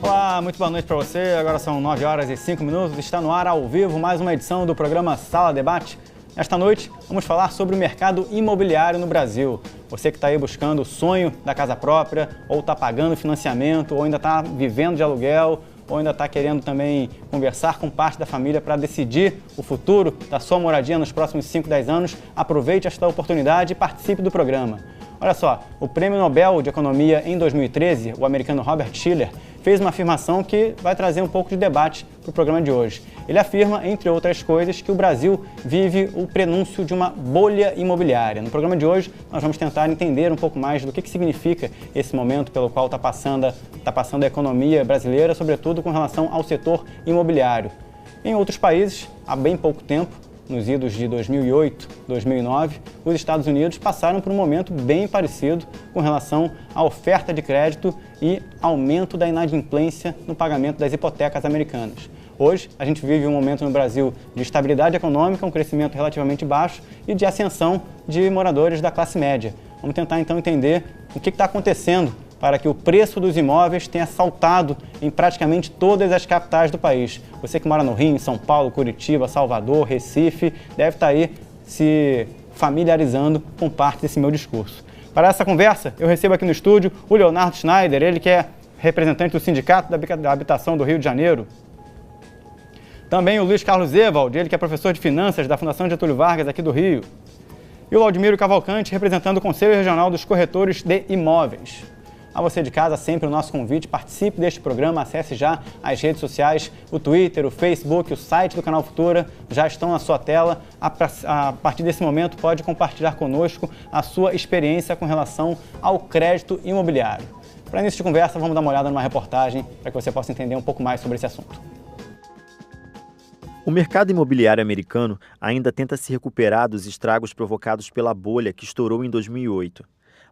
Olá, muito boa noite para você. Agora são 9 horas e 5 minutos. Está no ar ao vivo mais uma edição do programa Sala Debate. Esta noite vamos falar sobre o mercado imobiliário no Brasil. Você que está aí buscando o sonho da casa própria, ou está pagando financiamento, ou ainda está vivendo de aluguel, ou ainda está querendo também conversar com parte da família para decidir o futuro da sua moradia nos próximos 5, 10 anos, aproveite esta oportunidade e participe do programa. Olha só, o Prêmio Nobel de Economia em 2013, o americano Robert Shiller, fez uma afirmação que vai trazer um pouco de debate para o programa de hoje. Ele afirma, entre outras coisas, que o Brasil vive o prenúncio de uma bolha imobiliária. No programa de hoje, nós vamos tentar entender um pouco mais do que significa esse momento pelo qual está passando a economia brasileira, sobretudo com relação ao setor imobiliário. Em outros países, há bem pouco tempo, nos idos de 2008, 2009, os Estados Unidos passaram por um momento bem parecido com relação à oferta de crédito e aumento da inadimplência no pagamento das hipotecas americanas. Hoje, a gente vive um momento no Brasil de estabilidade econômica, um crescimento relativamente baixo e de ascensão de moradores da classe média. Vamos tentar então entender o que está acontecendo para que o preço dos imóveis tenha saltado em praticamente todas as capitais do país. Você que mora no Rio, em São Paulo, Curitiba, Salvador, Recife, deve estar aí se familiarizando com parte desse meu discurso. Para essa conversa, eu recebo aqui no estúdio o Leonardo Schneider, ele que é representante do Sindicato da Habitação do Rio de Janeiro. Também o Luiz Carlos Ewald, ele que é professor de Finanças da Fundação Getúlio Vargas aqui do Rio. E o Laudimiro Cavalcante, representando o Conselho Regional dos Corretores de Imóveis. A você de casa, sempre o nosso convite, participe deste programa, acesse já as redes sociais, o Twitter, o Facebook, o site do Canal Futura, já estão na sua tela. A partir desse momento, pode compartilhar conosco a sua experiência com relação ao crédito imobiliário. Para início de conversa, vamos dar uma olhada numa reportagem para que você possa entender um pouco mais sobre esse assunto. O mercado imobiliário americano ainda tenta se recuperar dos estragos provocados pela bolha que estourou em 2008.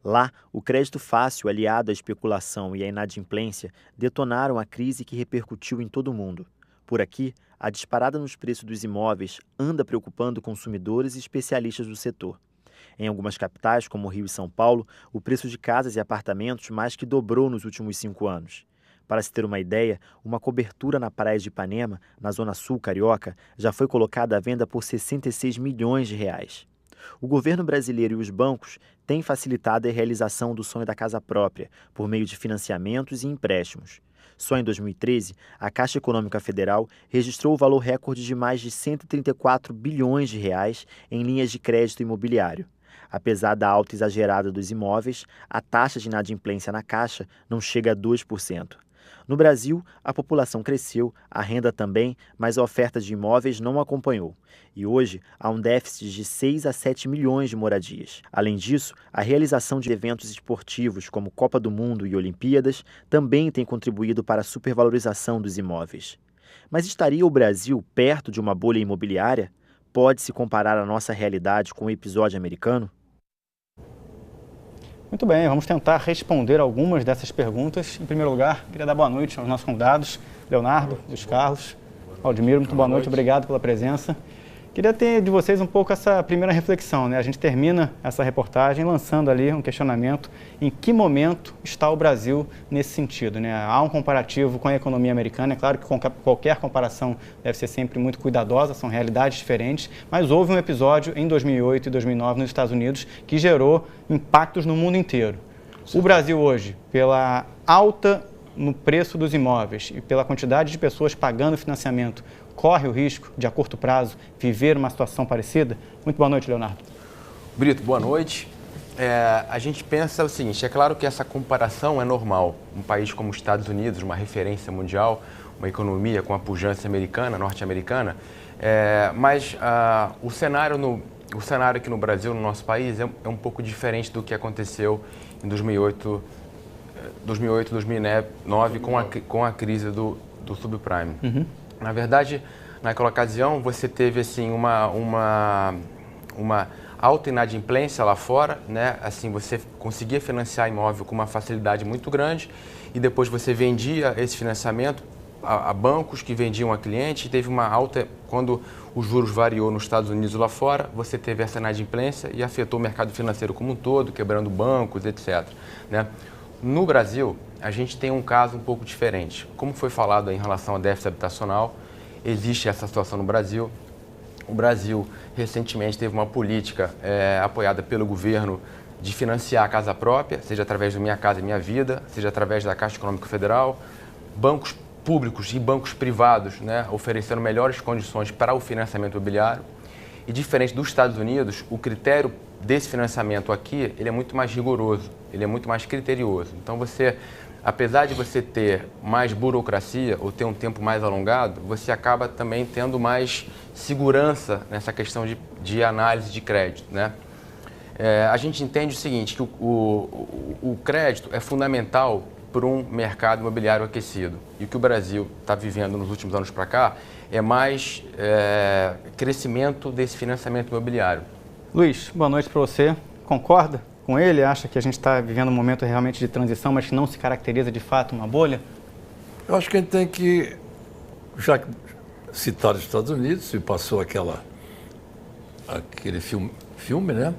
Lá, o crédito fácil, aliado à especulação e à inadimplência, detonaram a crise que repercutiu em todo o mundo. Por aqui, a disparada nos preços dos imóveis anda preocupando consumidores e especialistas do setor. Em algumas capitais, como Rio e São Paulo, o preço de casas e apartamentos mais que dobrou nos últimos 5 anos. Para se ter uma ideia, uma cobertura na praia de Ipanema, na zona sul carioca, já foi colocada à venda por 66 milhões de reais. O governo brasileiro e os bancos têm facilitado a realização do sonho da casa própria, por meio de financiamentos e empréstimos. Só em 2013, a Caixa Econômica Federal registrou o valor recorde de mais de 134 bilhões de reais em linhas de crédito imobiliário. Apesar da alta exagerada dos imóveis, a taxa de inadimplência na Caixa não chega a 2%. No Brasil, a população cresceu, a renda também, mas a oferta de imóveis não acompanhou. E hoje há um déficit de 6 a 7 milhões de moradias. Além disso, a realização de eventos esportivos como Copa do Mundo e Olimpíadas também tem contribuído para a supervalorização dos imóveis. Mas estaria o Brasil perto de uma bolha imobiliária? Pode-se comparar a nossa realidade com o episódio americano? Muito bem, vamos tentar responder algumas dessas perguntas. Em primeiro lugar, queria dar boa noite aos nossos convidados, Leonardo, Luiz Carlos, Laudimiro, muito boa noite, obrigado pela presença. Queria ter de vocês um pouco essa primeira reflexão, né? A gente termina essa reportagem lançando ali um questionamento: em que momento está o Brasil nesse sentido, né? Há um comparativo com a economia americana, é claro que qualquer comparação deve ser sempre muito cuidadosa, são realidades diferentes, mas houve um episódio em 2008 e 2009 nos Estados Unidos que gerou impactos no mundo inteiro. O Brasil hoje, pela alta no preço dos imóveis e pela quantidade de pessoas pagando financiamento, corre o risco de, a curto prazo, viver uma situação parecida? Muito boa noite, Leonardo. Brito, boa noite. A gente pensa o seguinte: é claro que essa comparação é normal. Um país como os Estados Unidos, uma referência mundial, uma economia com a pujança americana, norte-americana, mas o cenário aqui no Brasil, no nosso país, é um pouco diferente do que aconteceu em 2008, 2009, com a crise do subprime. Uhum. Na verdade, naquela ocasião, você teve assim, uma alta inadimplência lá fora, né? Assim, você conseguia financiar imóvel com uma facilidade muito grande e depois você vendia esse financiamento a bancos que vendiam a cliente. Teve uma alta, quando os juros variou nos Estados Unidos lá fora, você teve essa inadimplência e afetou o mercado financeiro como um todo, quebrando bancos, etc. Né? No Brasil, a gente tem um caso um pouco diferente. Como foi falado em relação ao déficit habitacional, existe essa situação no Brasil. O Brasil, recentemente, teve uma política apoiada pelo governo de financiar a casa própria, seja através do Minha Casa Minha Vida, seja através da Caixa Econômica Federal. Bancos públicos e bancos privados, né, oferecendo melhores condições para o financiamento imobiliário. E diferente dos Estados Unidos, o critério desse financiamento aqui, ele é muito mais rigoroso, ele é muito mais criterioso. Então você, apesar de você ter mais burocracia ou ter um tempo mais alongado, você acaba também tendo mais segurança nessa questão de análise de crédito, né? A gente entende o seguinte, que o crédito é fundamental para um mercado imobiliário aquecido. E o que o Brasil está vivendo nos últimos anos para cá é mais crescimento desse financiamento imobiliário. Luiz, boa noite para você. Concorda com ele? Acha que a gente está vivendo um momento realmente de transição, mas que não se caracteriza de fato uma bolha? Eu acho que a gente tem que, já citar os Estados Unidos, e passou aquele filme, né?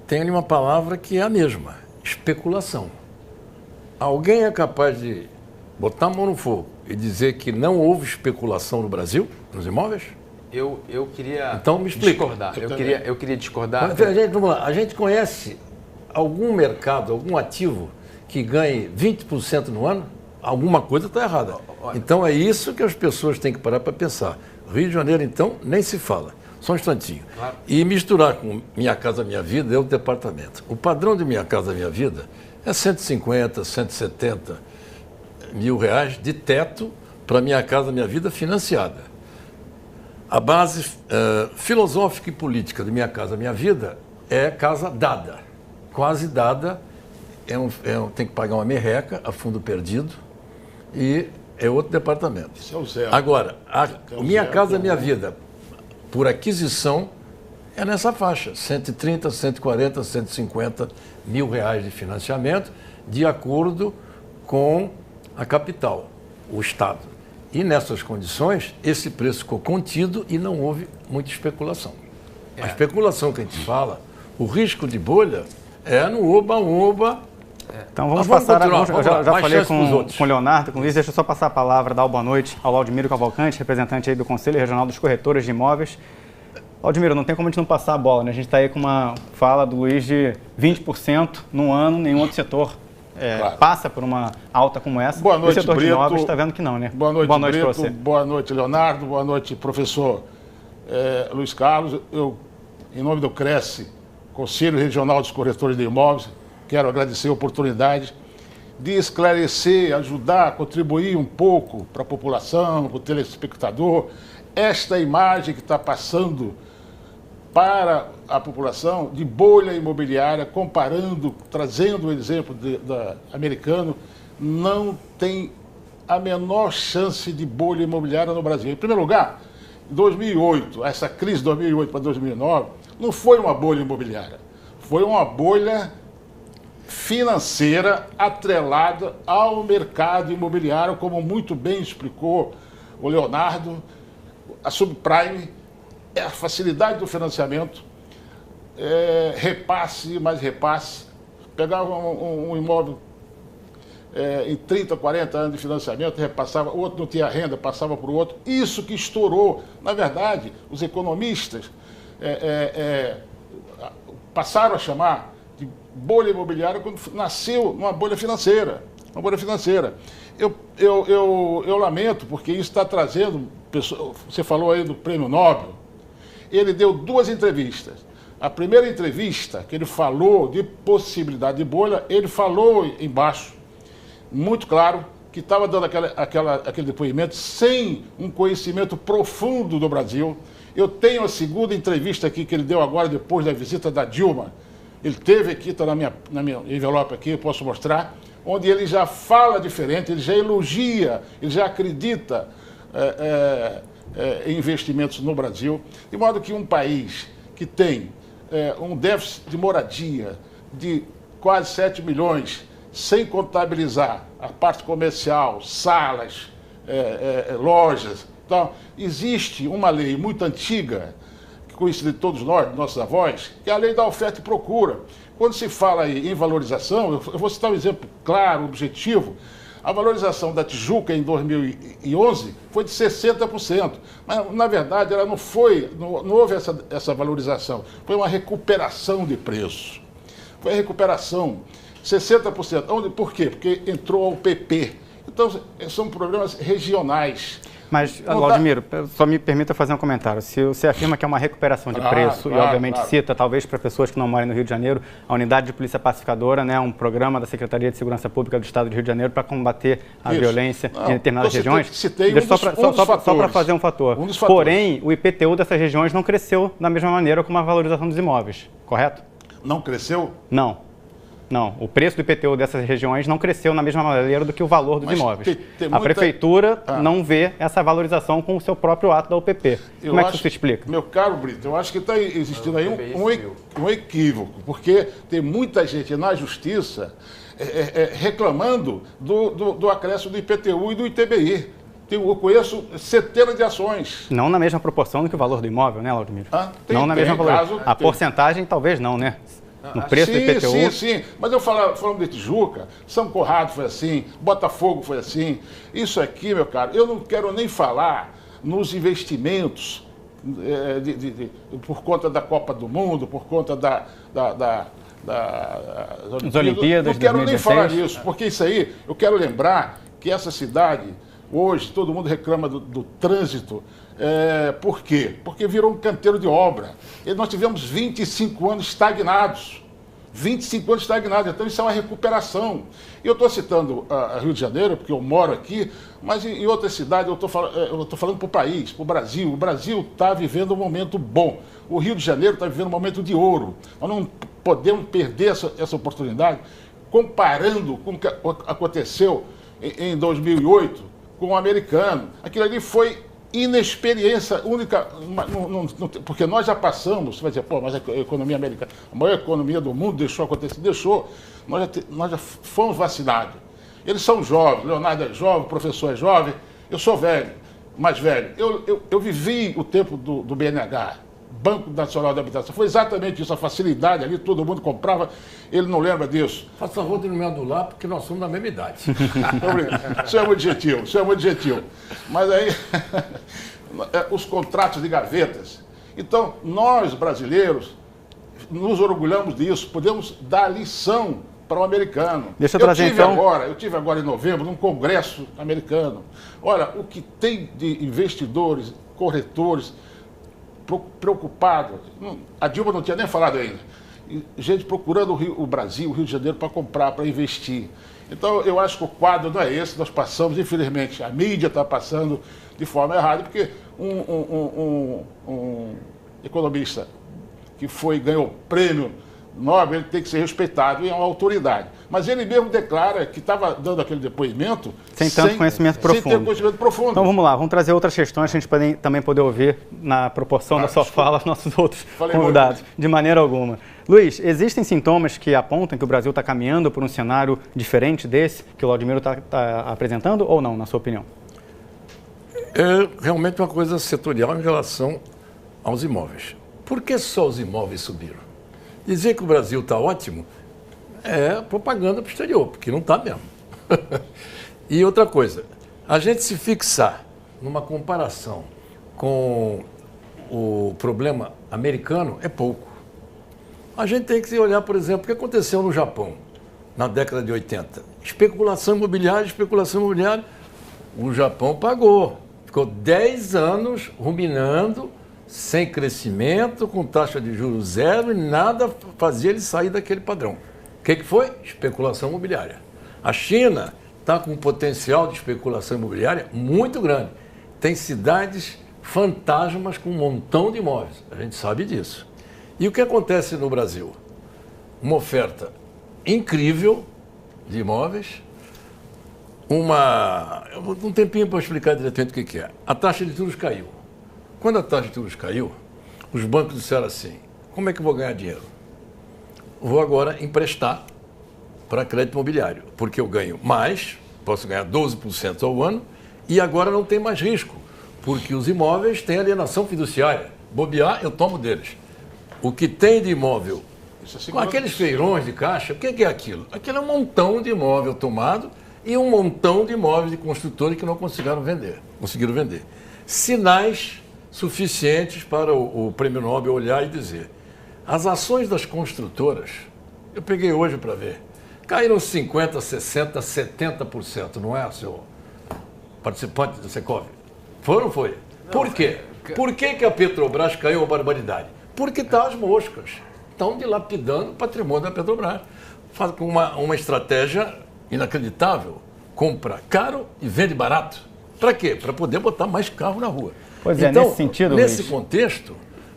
Tem ali uma palavra que é a mesma, especulação. Alguém é capaz de botar a mão no fogo e dizer que não houve especulação no Brasil, nos imóveis? Eu queria então, me explica. Discordar. Eu queria discordar. Vamos lá. A gente conhece algum mercado, algum ativo que ganhe 20% no ano? Alguma coisa está errada. Então é isso que as pessoas têm que parar para pensar. Rio de Janeiro, então, nem se fala. Só um instantinho. Claro. E misturar com Minha Casa Minha Vida é o departamento. O padrão de Minha Casa Minha Vida é 150, 170 mil reais de teto para Minha Casa Minha Vida financiada. A base filosófica e política de Minha Casa Minha Vida é casa dada, quase dada, tem que pagar uma merreca a fundo perdido e é outro departamento. Isso é o zero. Agora, Minha Casa Minha Vida, por aquisição, é nessa faixa, 130, 140, 150 mil reais de financiamento, de acordo com a capital, o Estado. E nessas condições, esse preço ficou contido e não houve muita especulação. A especulação que a gente fala, o risco de bolha é no oba-oba. Então vamos passar, eu já falei com o Leonardo, com o Luiz, deixa eu só passar a palavra, dar uma boa noite ao Laudimiro Cavalcante, representante aí do Conselho Regional dos Corretores de Imóveis. Laudimiro, não tem como a gente não passar a bola, né? A gente está aí com uma fala do Luiz de 20% no ano, nenhum outro setor claro. Passa por uma alta como essa. Boa noite, o setor Brito. De imóveis está vendo que não, né? Boa noite, Brito, para você. Boa noite, Leonardo. Boa noite, professor Luiz Carlos. Eu, em nome do Cresce, Conselho Regional dos Corretores de Imóveis, quero agradecer a oportunidade de esclarecer, ajudar, contribuir um pouco para a população, para o telespectador, esta imagem que está passando para a população de bolha imobiliária, comparando, trazendo o exemplo americano, não tem a menor chance de bolha imobiliária no Brasil. Em primeiro lugar, em 2008, essa crise de 2008 para 2009, não foi uma bolha imobiliária, foi uma bolha financeira atrelada ao mercado imobiliário, como muito bem explicou o Leonardo. A subprime é a facilidade do financiamento, repasse, mais repasse. Pegava um imóvel em 30, 40 anos de financiamento, repassava, o outro não tinha renda, passava para o outro. Isso que estourou. Na verdade, os economistas passaram a chamar de bolha imobiliária quando nasceu uma bolha financeira. Uma bolha financeira. Eu lamento, porque isso está trazendo... Você falou aí do Prêmio Nobel. Ele deu 2 entrevistas. A primeira entrevista, que ele falou de possibilidade de bolha, ele falou embaixo, muito claro, que estava dando aquele depoimento sem um conhecimento profundo do Brasil. Eu tenho a segunda entrevista aqui que ele deu agora, depois da visita da Dilma. Ele teve aqui, está na minha envelope aqui, eu posso mostrar, onde ele já fala diferente, ele já elogia, ele já acredita em investimentos no Brasil, de modo que um país que tem um déficit de moradia de quase 7 milhões, sem contabilizar a parte comercial, salas, lojas. Então, existe uma lei muito antiga, conhecida de todos nós, nossos avós, que é a lei da oferta e procura. quando se fala aí em valorização, eu vou citar um exemplo claro, objetivo. A valorização da Tijuca em 2011 foi de 60%, mas na verdade ela não houve essa valorização, foi uma recuperação de preço. Foi a recuperação, 60%. Por quê? Porque entrou ao PP. Então são problemas regionais. Mas, Laudimiro, só me permita fazer um comentário. Se você afirma que é uma recuperação de preço, e obviamente cita, talvez para pessoas que não moram no Rio de Janeiro, a Unidade de Polícia Pacificadora, né, um programa da Secretaria de Segurança Pública do Estado do Rio de Janeiro para combater a violência em determinadas regiões. Só para fazer um fator. Porém, o IPTU dessas regiões não cresceu da mesma maneira como a valorização dos imóveis, correto? Não cresceu? Não, o preço do IPTU dessas regiões não cresceu na mesma maneira do que o valor dos imóveis. A Prefeitura não vê essa valorização com o seu próprio ato da UPP. Como é que isso se explica? Meu caro Brito, eu acho que está existindo aí um equívoco, porque tem muita gente na Justiça reclamando do acréscimo do IPTU e do ITBI. Eu conheço centenas de ações. Não na mesma proporção do que o valor do imóvel, né, Laudimiro? Não na mesma proporção. A porcentagem talvez não, né? No preço do IPTU. Sim. Mas eu falando de Tijuca, São Conrado foi assim, Botafogo foi assim. Isso aqui, meu caro, eu não quero nem falar nos investimentos por conta da Copa do Mundo, por conta das Olimpíadas. Não quero nem falar disso, porque isso aí, eu quero lembrar que essa cidade, hoje, todo mundo reclama do trânsito. Por quê? Porque virou um canteiro de obra. E nós tivemos 25 anos estagnados. 25 anos estagnados. Então, isso é uma recuperação. E eu estou citando a Rio de Janeiro, porque eu moro aqui, mas em outras cidades eu estou falando para o país, para o Brasil. O Brasil está vivendo um momento bom. O Rio de Janeiro está vivendo um momento de ouro. Nós não podemos perder essa oportunidade, comparando com o que aconteceu em 2008 com o americano. Aquilo ali foi inexperiência única, porque nós já passamos, você vai dizer, mas a economia americana, a maior economia do mundo deixou acontecer, nós já fomos vacinados. Eles são jovens, Leonardo é jovem, o professor é jovem, eu sou velho, mais velho. Eu vivi o tempo do BNH, Banco Nacional de Habitação, foi exatamente isso, a facilidade ali, todo mundo comprava, ele não lembra disso. Faça favor de não me adular, porque nós somos da mesma idade. Isso é muito gentil, Mas aí, os contratos de gavetas. Então, nós, brasileiros, nos orgulhamos disso, podemos dar lição para o americano. Deixa eu trazer então... Eu tive agora em novembro, num congresso americano. Olha, o que tem de investidores, corretores, preocupados. A Dilma não tinha nem falado ainda. Gente procurando o Brasil, o Rio de Janeiro, para comprar, para investir. Então, eu acho que o quadro não é esse. Nós passamos, infelizmente, a mídia está passando de forma errada, porque um economista que ganhou o prêmio Nobel, ele tem que ser respeitado, e é uma autoridade. Mas ele mesmo declara que estava dando aquele depoimento sem tanto conhecimento profundo. Sem ter conhecimento profundo. Então vamos lá, vamos trazer outras questões que a gente também poder ouvir na proporção da sua fala, nossos outros convidados, de maneira alguma. Luiz, existem sintomas que apontam que o Brasil está caminhando por um cenário diferente desse que o Laudimiro está apresentando ou não, na sua opinião? É realmente uma coisa setorial em relação aos imóveis. Por que só os imóveis subiram? Dizer que o Brasil está ótimo é propaganda para o exterior, porque não está mesmo. E outra coisa, a gente se fixar numa comparação com o problema americano é pouco. A gente tem que olhar, por exemplo, o que aconteceu no Japão na década de 80. Especulação imobiliária, o Japão pagou. Ficou 10 anos ruminando, sem crescimento, com taxa de juros zero e nada fazia ele sair daquele padrão. O que foi? Especulação imobiliária. A China está com um potencial de especulação imobiliária muito grande. Tem cidades fantasmas com um montão de imóveis. A gente sabe disso. E o que acontece no Brasil? Uma oferta incrível de imóveis, um tempinho para explicar diretamente o que é. A taxa de juros caiu. Quando a taxa de juros caiu, os bancos disseram assim, como é que eu vou ganhar dinheiro? Vou agora emprestar para crédito imobiliário, porque eu ganho mais, posso ganhar 12% ao ano, e agora não tem mais risco, porque os imóveis têm alienação fiduciária. Bobear, eu tomo deles. O que tem de imóvel Com aqueles feirões de caixa, o que é aquilo? Aquilo é um montão de imóvel tomado e um montão de imóveis de construtores que não conseguiram vender. Sinais suficientes para o Prêmio Nobel olhar e dizer: as ações das construtoras, eu peguei hoje para ver, caíram 50%, 60%, 70%, não é, seu participante do Secov? Foi? Por quê? Por que a Petrobras caiu uma barbaridade? Porque as moscas estão dilapidando o patrimônio da Petrobras. Faz com uma estratégia inacreditável. Compra caro e vende barato. Para quê? Para poder botar mais carro na rua. Pois é, então, nesse sentido, nesse Luiz, contexto,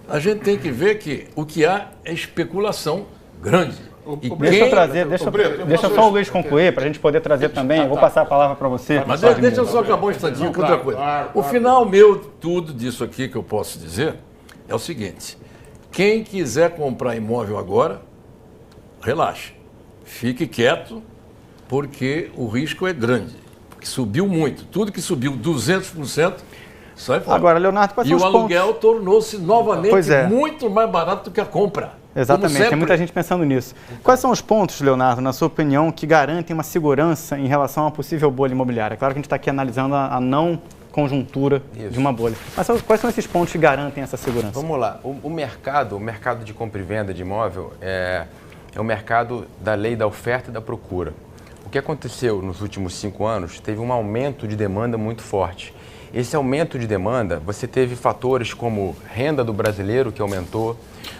a gente tem que ver que o que há é especulação grande. Deixa só o Luiz concluir, para a gente poder trazer também. Eu vou passar a palavra para você. Mas deixa eu só acabar um instantinho com outra coisa. O final meu, tudo disso aqui que eu posso dizer, é o seguinte: quem quiser comprar imóvel agora, relaxe, fique quieto, porque o risco é grande. Porque subiu muito. Tudo que subiu 200%, sai fora. Agora, Leonardo, quais e são os o aluguel tornou-se novamente muito mais barato do que a compra. Exatamente, tem muita gente pensando nisso. Quais são os pontos, Leonardo, na sua opinião, que garantem uma segurança em relação a uma possível bolha imobiliária? É claro que a gente está aqui analisando a não conjuntura de uma bolha. Mas quais são esses pontos que garantem essa segurança? Vamos lá. O mercado de compra e venda de imóvel é o mercado da lei da oferta e da procura. O que aconteceu nos últimos 5 anos, teve um aumento de demanda muito forte. Esse aumento de demanda, você teve fatores como renda do brasileiro, que aumentou,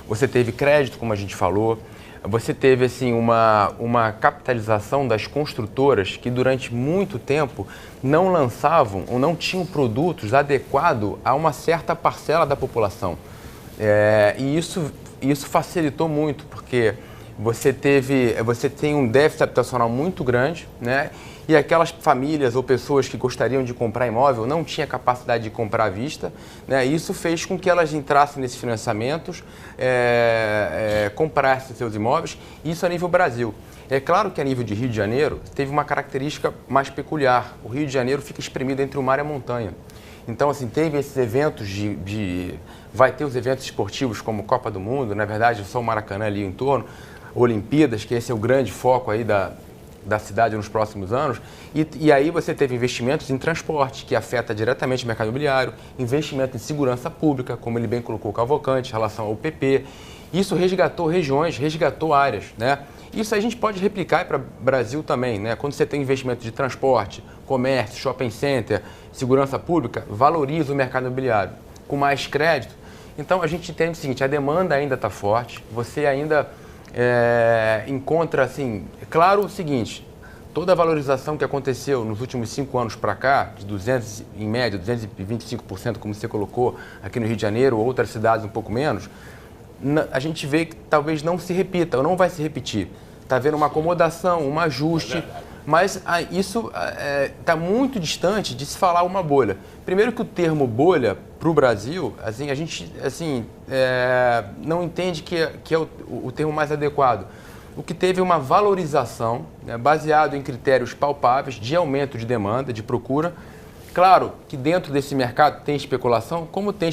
você teve crédito, como a gente falou, você teve assim, uma capitalização das construtoras que durante muito tempo não lançavam ou não tinham produtos adequados a uma certa parcela da população. E isso facilitou muito, porque você tem um déficit habitacional muito grande, né? E aquelas famílias ou pessoas que gostariam de comprar imóvel não tinham capacidade de comprar à vista, né? Isso fez com que elas entrassem nesses financiamentos, comprassem seus imóveis, isso a nível Brasil. É claro que a nível de Rio de Janeiro teve uma característica mais peculiar. O Rio de Janeiro fica espremido entre o mar e a montanha. Então, assim, teve esses eventos vai ter os eventos esportivos como Copa do Mundo, na verdade, só o Maracanã ali em torno, Olimpíadas, que esse é o grande foco aí da cidade nos próximos anos, e aí você teve investimentos em transporte, que afeta diretamente o mercado imobiliário, investimento em segurança pública, como ele bem colocou o Cavalcante, em relação ao PP. Isso resgatou regiões, resgatou áreas, né? Isso a gente pode replicar para o Brasil também, né? Quando você tem investimento de transporte, comércio, shopping center, segurança pública, valoriza o mercado imobiliário com mais crédito. Então a gente entende o seguinte: a demanda ainda está forte, você ainda encontra, assim, claro o seguinte: toda a valorização que aconteceu nos últimos 5 anos para cá, de 200, em média, 225%, como você colocou, aqui no Rio de Janeiro, ou outras cidades um pouco menos, a gente vê que talvez não se repita, ou não vai se repetir. Está havendo uma acomodação, um ajuste, mas isso está muito distante de se falar uma bolha. Primeiro que o termo bolha, para o Brasil, assim, a gente não entende que é o termo mais adequado. O que teve uma valorização, né, baseado em critérios palpáveis de aumento de demanda, de procura. Claro que dentro desse mercado tem especulação, como tem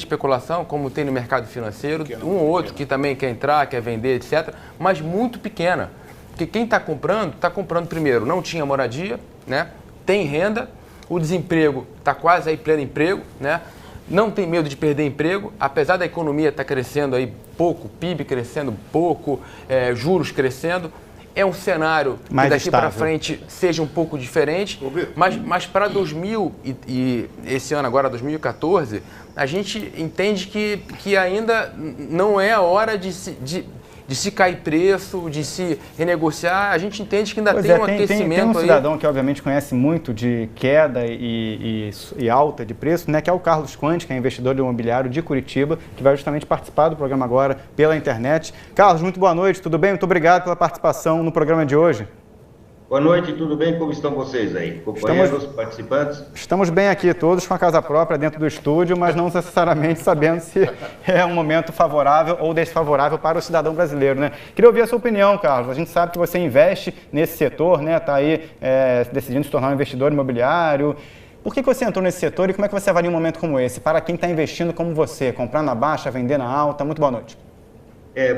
no mercado financeiro, um ou outro que também quer entrar, quer vender, etc., mas muito pequena. Porque quem está comprando primeiro, não tinha moradia, né, tem renda, o desemprego está quase aí pleno emprego, né, não tem medo de perder emprego, apesar da economia estar crescendo aí pouco, PIB crescendo pouco, juros crescendo. É um cenário que daqui para frente seja um pouco diferente, mas para esse ano agora, 2014, a gente entende que ainda não é a hora de se cair preço, de se renegociar. A gente entende que ainda tem um aquecimento aí. Tem um cidadão que obviamente conhece muito de queda e alta de preço, né, que é o Carlos Quanti, que é investidor imobiliário de Curitiba, que vai justamente participar do programa agora pela internet. Carlos, muito boa noite, tudo bem? Muito obrigado pela participação no programa de hoje. Boa noite, tudo bem? Como estão vocês aí? Companheiros, participantes? Estamos bem aqui, todos com a casa própria dentro do estúdio, mas não necessariamente sabendo se é um momento favorável ou desfavorável para o cidadão brasileiro, né? Queria ouvir a sua opinião, Carlos. A gente sabe que você investe nesse setor, né? Está aí decidindo se tornar um investidor imobiliário. Por que você entrou nesse setor e como é que você avalia um momento como esse? Para quem está investindo como você, comprar na baixa, vender na alta? Muito boa noite.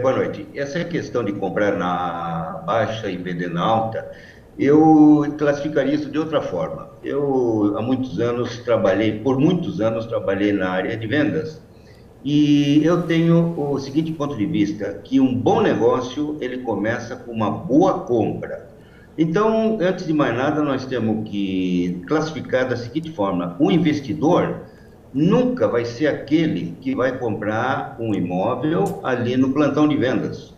Boa noite. Essa questão de comprar na baixa e vender na alta, eu classificaria isso de outra forma. Eu, por muitos anos, trabalhei na área de vendas e eu tenho o seguinte ponto de vista, que um bom negócio, ele começa com uma boa compra. Então, antes de mais nada, nós temos que classificar da seguinte forma: o investidor nunca vai ser aquele que vai comprar um imóvel ali no plantão de vendas.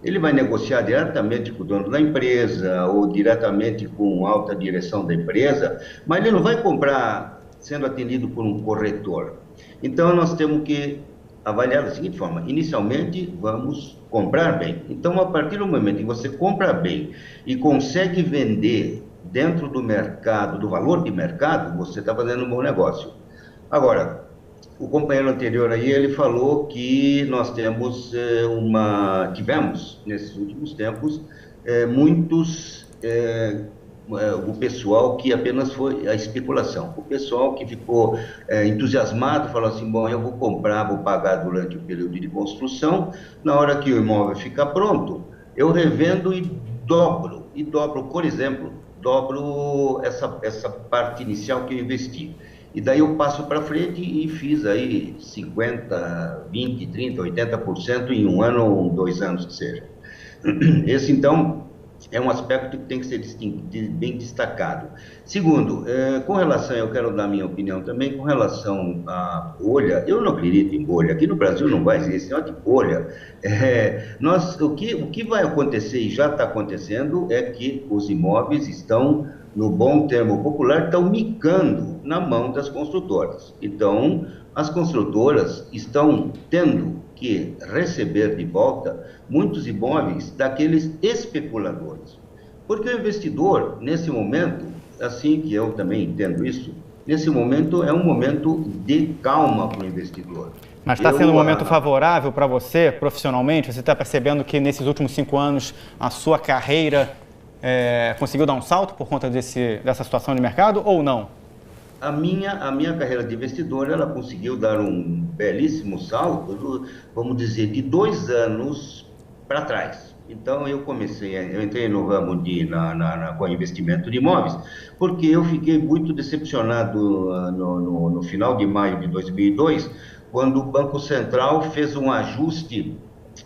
Ele vai negociar diretamente com o dono da empresa ou diretamente com a alta direção da empresa, mas ele não vai comprar sendo atendido por um corretor. Então, nós temos que avaliar da seguinte forma: inicialmente, vamos comprar bem. Então, a partir do momento que você compra bem e consegue vender dentro do mercado, do valor de mercado, você está fazendo um bom negócio. Agora, o companheiro anterior aí, ele falou que nós tivemos, nesses últimos tempos, o pessoal que apenas foi a especulação. O pessoal que ficou entusiasmado, falou assim: bom, eu vou comprar, vou pagar durante o período de construção, na hora que o imóvel ficar pronto, eu revendo e dobro, por exemplo, essa parte inicial que eu investi. E daí eu passo para frente e fiz aí 50, 20, 30, 80% em um ano ou 2 anos que seja. Esse, então, é um aspecto que tem que ser bem destacado. Segundo, com relação, eu quero dar minha opinião também, com relação à bolha, eu não acredito em bolha. Aqui no Brasil não vai existir de bolha. O que vai acontecer, e já está acontecendo, é que os imóveis estão, no bom termo popular, estão micando na mão das construtoras. Então, as construtoras estão tendo que receber de volta muitos imóveis daqueles especuladores. Porque o investidor, nesse momento, assim que eu também entendo isso, nesse momento é um momento de calma para o investidor. Mas está sendo um momento favorável para você, profissionalmente? Você está percebendo que nesses últimos 5 anos a sua carreira conseguiu dar um salto por conta dessa situação de mercado ou não? A minha carreira de investidor, ela conseguiu dar um belíssimo salto, vamos dizer, de 2 anos para trás. Então, eu entrei no ramo com investimento de imóveis, porque eu fiquei muito decepcionado no final de maio de 2002, quando o Banco Central fez um ajuste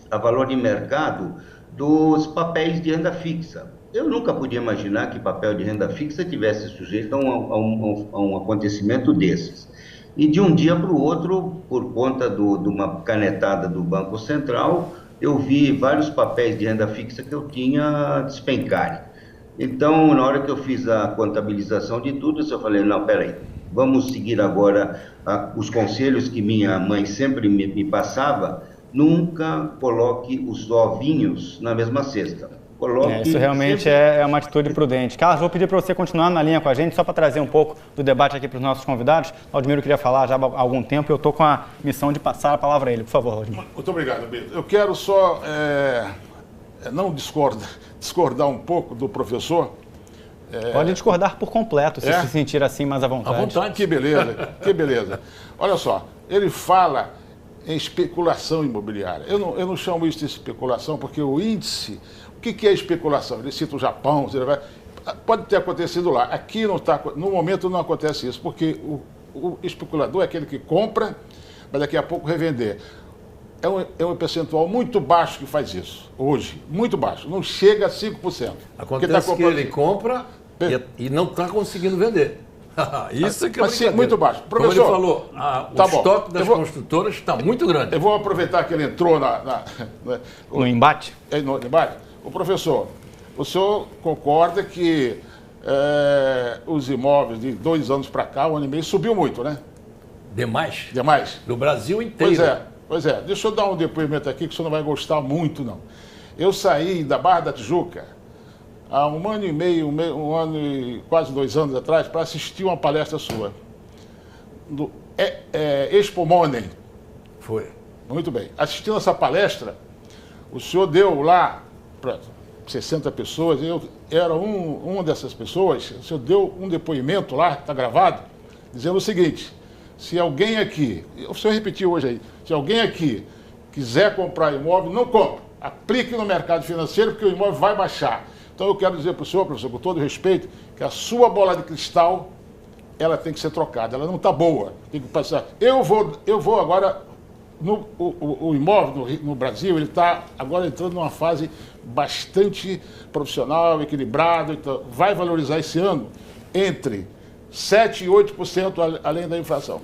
a valor de mercado dos papéis de renda fixa. Eu nunca podia imaginar que papel de renda fixa tivesse sujeito a um acontecimento desses. E de um dia para o outro, por conta de uma canetada do Banco Central, eu vi vários papéis de renda fixa que eu tinha despencarem. Então, na hora que eu fiz a contabilização de tudo, eu falei: não, peraí, vamos seguir agora os conselhos que minha mãe sempre me passava: nunca coloque os ovinhos na mesma cesta. Isso realmente é uma atitude prudente. Carlos, vou pedir para você continuar na linha com a gente, só para trazer um pouco do debate aqui para os nossos convidados. O Aldemiro queria falar já há algum tempo e eu estou com a missão de passar a palavra a ele. Por favor, Aldemiro. Muito obrigado, Beto. Eu quero só não discordar um pouco do professor. Pode discordar por completo, se se sentir assim mais à vontade. À vontade. Que beleza, que beleza. Olha só, ele fala em especulação imobiliária. Eu não chamo isso de especulação porque o índice... O que é especulação? Ele cita o Japão, pode ter acontecido lá. Aqui no momento não acontece isso, porque o especulador é aquele que compra, mas daqui a pouco revender. É um percentual muito baixo que faz isso, hoje, muito baixo, não chega a 5%. Acontece que ele compra e não está conseguindo vender. Isso que é muito baixo. Professor, como ele falou, o estoque das construtoras está muito grande. Eu vou aproveitar que ele entrou no embate. No embate. O professor, o senhor concorda que os imóveis de 2 anos para cá, 1 ano e meio, subiu muito, né? Demais. Demais. No Brasil inteiro. Pois é. Deixa eu dar um depoimento aqui que o senhor não vai gostar muito, não. Eu saí da Barra da Tijuca há 1 ano e meio, 1 ano e quase 2 anos atrás, para assistir uma palestra sua. Do Expo Money. Foi. Muito bem. Assistindo essa palestra, o senhor deu lá para 60 pessoas, eu era uma dessas pessoas, o senhor deu um depoimento lá, está gravado, dizendo o seguinte: se alguém aqui, o senhor repetiu hoje aí, se alguém aqui quiser comprar imóvel, não compre. Aplique no mercado financeiro, porque o imóvel vai baixar. Então eu quero dizer para o senhor, professor, com todo respeito, que a sua bola de cristal, ela tem que ser trocada, ela não está boa. Tem que passar. Eu vou agora, o imóvel no Brasil, ele está agora entrando numa fase bastante profissional, equilibrado, então vai valorizar esse ano entre 7% e 8% além da inflação.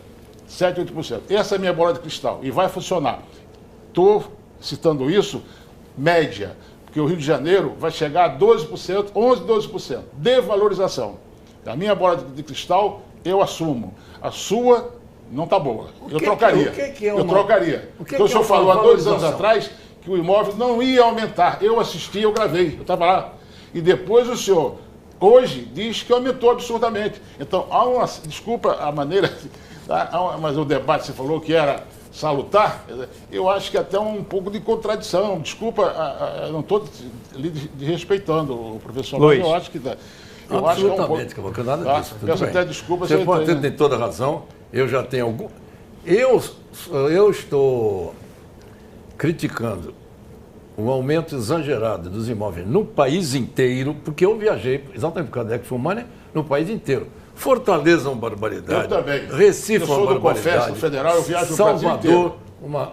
7% e 8%. Essa é a minha bola de cristal e vai funcionar. Estou citando isso, média, porque o Rio de Janeiro vai chegar a 12%, 11%, 12% de valorização. A minha bola de cristal, eu assumo. A sua não está boa. Eu trocaria. Eu trocaria. Porque o senhor falou há 2 anos atrás que o imóvel não ia aumentar. Eu assisti, eu gravei, eu estava lá. E depois o senhor, hoje, diz que aumentou absurdamente. Então, há uma, desculpa a maneira, mas o debate você falou que era salutar, eu acho que até um pouco de contradição. Desculpa, eu não estou desrespeitando o professor, mas eu acho que... Absolutamente, Cavalcante, nada disso. Peço até desculpa. Você pode ter toda a razão. Eu já tenho algum... Eu estou criticando o aumento exagerado dos imóveis no país inteiro, porque eu viajei, exatamente por causa da Ecofumânia, no país inteiro. Fortaleza é uma barbaridade. Eu também. Recife é uma barbaridade. Eu sou do Confesso Federal, eu viajo no Brasil inteiro.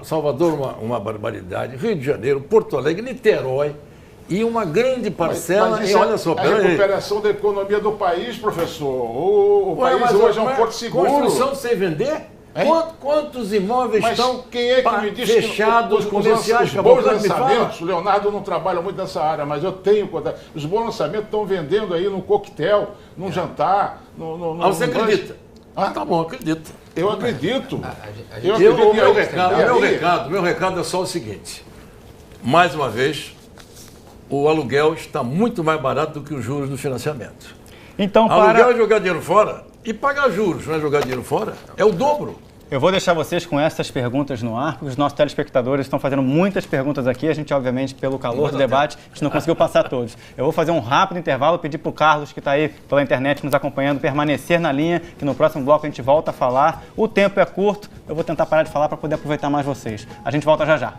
Salvador uma barbaridade. Rio de Janeiro, Porto Alegre, Niterói. E uma grande parcela, mas e olha só, a recuperação da economia do país, professor. O país hoje é um porto seguro. Construção sem vender? Quantos imóveis estão quem é que me diz fechados, comerciais? Os bons lançamentos, o Leonardo não trabalha muito nessa área, mas eu tenho contato. Os bons lançamentos estão vendendo aí num coquetel, num jantar. Você acredita? Tá bom, acredito. Eu acredito. Meu recado é só o seguinte. Mais uma vez, o aluguel está muito mais barato do que os juros do financiamento. Então, aluguel é jogar dinheiro fora e pagar juros, não é jogar dinheiro fora, é o dobro. Eu vou deixar vocês com essas perguntas no ar, porque os nossos telespectadores estão fazendo muitas perguntas aqui. A gente, obviamente, pelo calor do debate, a gente não conseguiu passar todos. Eu vou fazer um rápido intervalo, pedir para o Carlos, que está aí pela internet nos acompanhando, permanecer na linha, que no próximo bloco a gente volta a falar. O tempo é curto, eu vou tentar parar de falar para poder aproveitar mais vocês. A gente volta já já.